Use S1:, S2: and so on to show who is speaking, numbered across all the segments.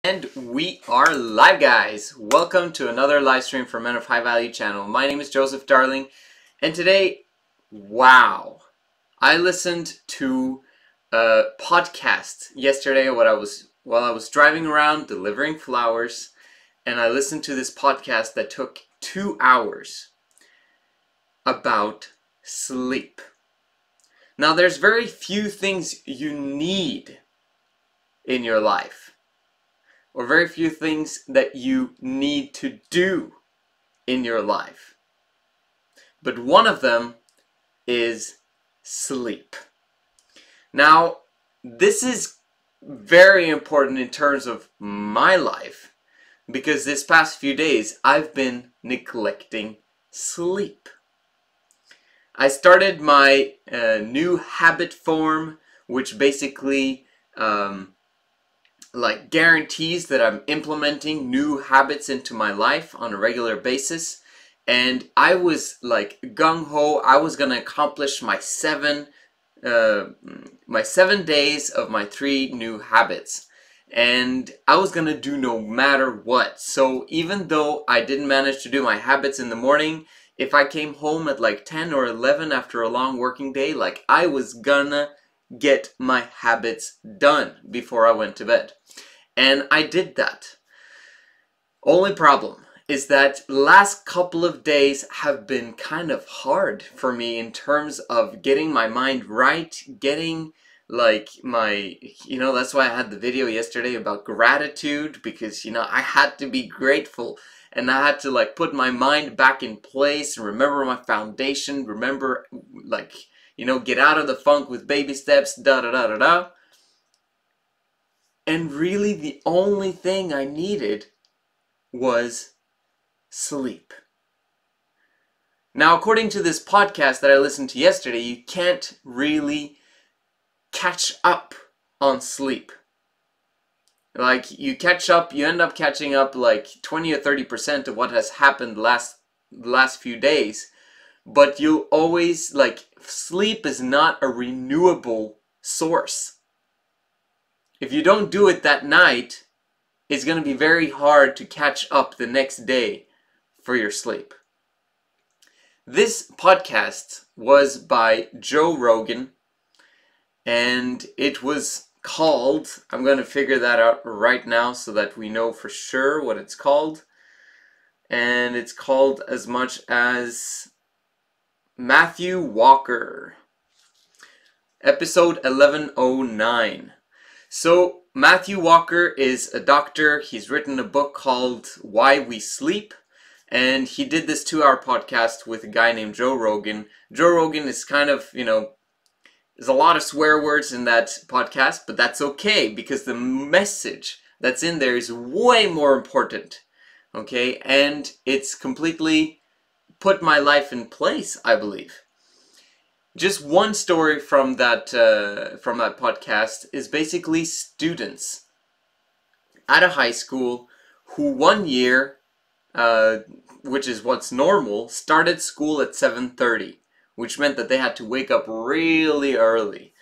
S1: And we are live, guys! Welcome to another live stream for Men of High Value channel. My name is Joseph, darling, and today, wow! I listened to a podcast yesterday while I was driving around delivering flowers, and I listened to this podcast that took 2 hours about sleep. Now, there's very few things you need in your life, or very few things that you need to do in your life. But one of them is sleep. Now, this is very important in terms of my life, because this past few days I've been neglecting sleep. I started my new habit form, which basically guarantees that I'm implementing new habits into my life on a regular basis. And I was like gung-ho. I was gonna accomplish my 7 days of my 3 new habits, and I was gonna do no matter what. So even though I didn't manage to do my habits in the morning, if I came home at like 10 or 11 after a long working day, like, I was gonna get my habits done before I went to bed. And I did that. Only problem is that last couple of days have been kind of hard for me in terms of getting my mind right, getting like my, that's why I had the video yesterday about gratitude, because, I had to be grateful. And I had to like put my mind back in place and remember my foundation, remember get out of the funk with baby steps, da-da-da-da-da. And really the only thing I needed was sleep. Now, according to this podcast that I listened to yesterday, you can't really catch up on sleep. Like, you end up catching up like 20 or 30% of what has happened the last few days. But you'll always, sleep is not a renewable source. If you don't do it that night, it's going to be very hard to catch up the next day for your sleep. This podcast was by Joe Rogan, and it was called, I'm going to figure that out right now so that we know for sure what it's called. And it's called as much as Matthew Walker, episode 1109. So Matthew Walker is a doctor. He's written a book called Why We Sleep, and he did this 2-hour podcast with a guy named Joe Rogan. Joe Rogan is kind of, there's a lot of swear words in that podcast, but that's okay, because the message that's in there is way more important, okay? And it's completely put my life in place, I believe. Just one story from that podcast is basically students at a high school who one year, which is what's normal, started school at 7:30. Which meant that they had to wake up really early.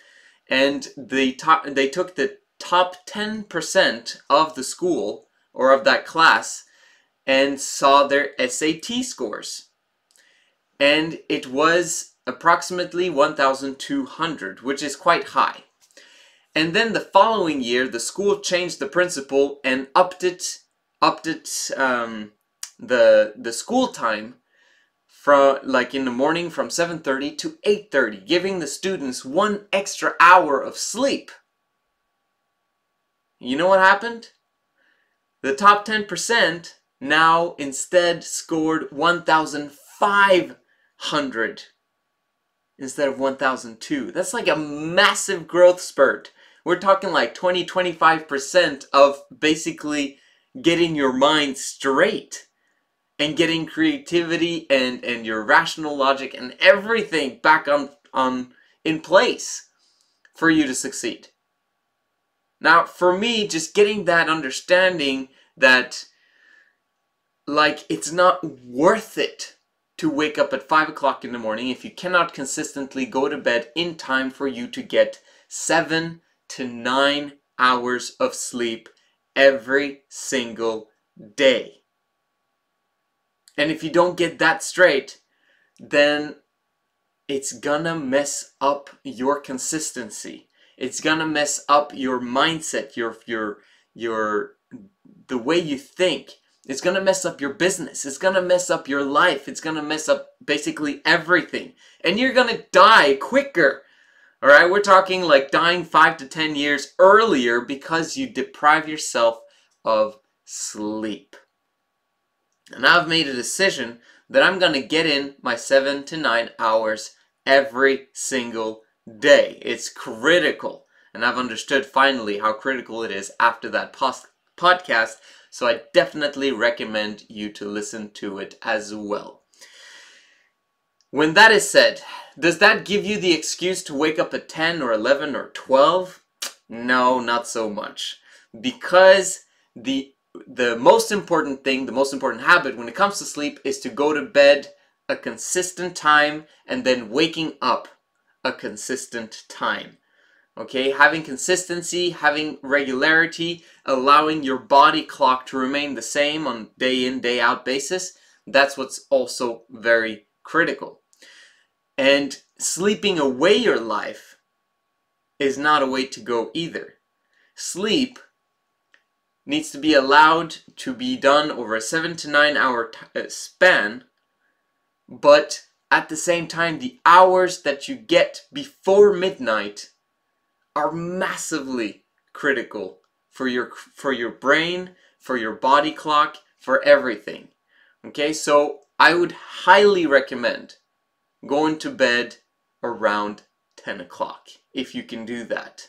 S1: And they took the top 10% of the school, or of that class, and saw their SAT scores. And it was approximately 1,200, which is quite high. And then the following year, the school changed the principal and upped the school time from in the morning from 7:30 to 8:30, giving the students 1 extra hour of sleep. You know what happened? The top 10% now instead scored 1,500 instead of 1,002. That's like a massive growth spurt. We're talking like 20-25% of basically getting your mind straight. And getting creativity and your rational logic and everything back in place for you to succeed. Now, for me, just getting that understanding that, it's not worth it to wake up at 5 o'clock in the morning if you cannot consistently go to bed in time for you to get 7 to 9 hours of sleep every single day. And if you don't get that straight, then it's gonna mess up your consistency. It's gonna mess up your mindset, the way you think. It's gonna mess up your business. It's gonna mess up your life. It's gonna mess up basically everything. And you're gonna die quicker. Alright, we're talking like dying 5 to 10 years earlier because you deprive yourself of sleep. And I've made a decision that I'm gonna get in my 7 to 9 hours every single day. It's critical. And I've understood finally how critical it is after that podcast. So I definitely recommend you to listen to it as well. When that is said, does that give you the excuse to wake up at 10 or 11 or 12? No, not so much. Because the most important thing, the most important habit when it comes to sleep is to go to bed a consistent time and then waking up a consistent time. Okay, having consistency, having regularity, allowing your body clock to remain the same on day in, day out basis, that's what's also very critical. And sleeping away your life is not a way to go either. Sleep needs to be allowed to be done over a 7 to 9 hour span, but at the same time, the hours that you get before midnight are massively critical for your brain, for your body clock, for everything. Okay, so I would highly recommend going to bed around 10 o'clock if you can do that.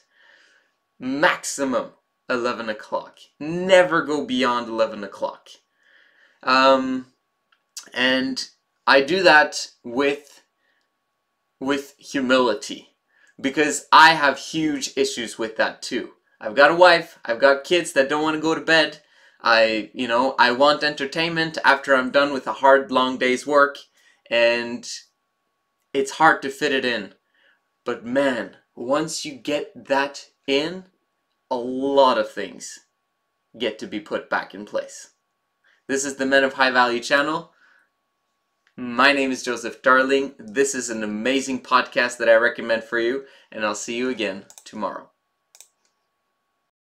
S1: Maximum 11 o'clock. Never go beyond 11 o'clock. And I do that with humility, because I have huge issues with that too. I've got a wife, I've got kids that don't want to go to bed. I want entertainment after I'm done with a hard, long day's work, and it's hard to fit it in. But man, once you get that in, a lot of things get to be put back in place. This is the Men of High Value channel. My name is Joseph Darling. This is an amazing podcast that I recommend for you, and I'll see you again tomorrow.